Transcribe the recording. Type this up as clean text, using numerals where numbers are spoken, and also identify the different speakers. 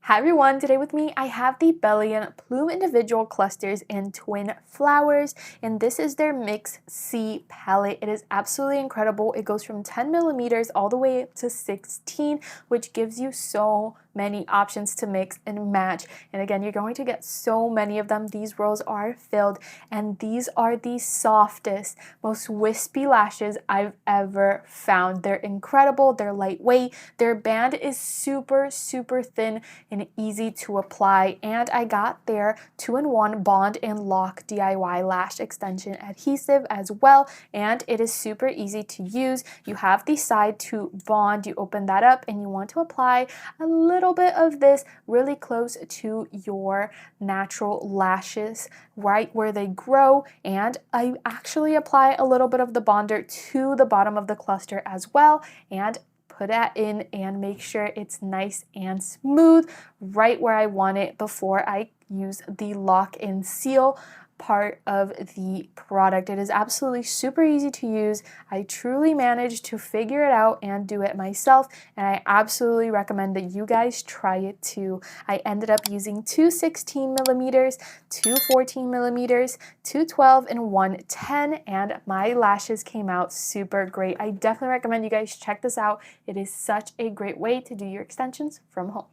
Speaker 1: Hi everyone, today with me I have the Bellion Plume Individual Clusters in Twin Flowers, and this is their Mix C palette. It is absolutely incredible. It goes from 10 millimeters all the way up to 16, which gives you so many options to mix and match. And again, you're going to get so many of them. These rolls are filled, and these are the softest, most wispy lashes I've ever found. They're incredible, they're lightweight, their band is super thin and easy to apply, and I got their 2-in-1 Bond and Lock DIY lash extension adhesive as well, and it is super easy to use. You have the side to bond, you open that up and you want to apply a little bit of this really close to your natural lashes, right where they grow, and I actually apply a little bit of the bonder to the bottom of the cluster as well, and put that in and make sure it's nice and smooth right where I want it before I use the lock and seal part of the product. It is absolutely super easy to use. I truly managed to figure it out and do it myself, and I absolutely recommend that you guys try it too. I ended up using two 16 millimeters, two 14 millimeters, two 12, and one 10, and my lashes came out super great. I definitely recommend you guys check this out. It is such a great way to do your extensions from home.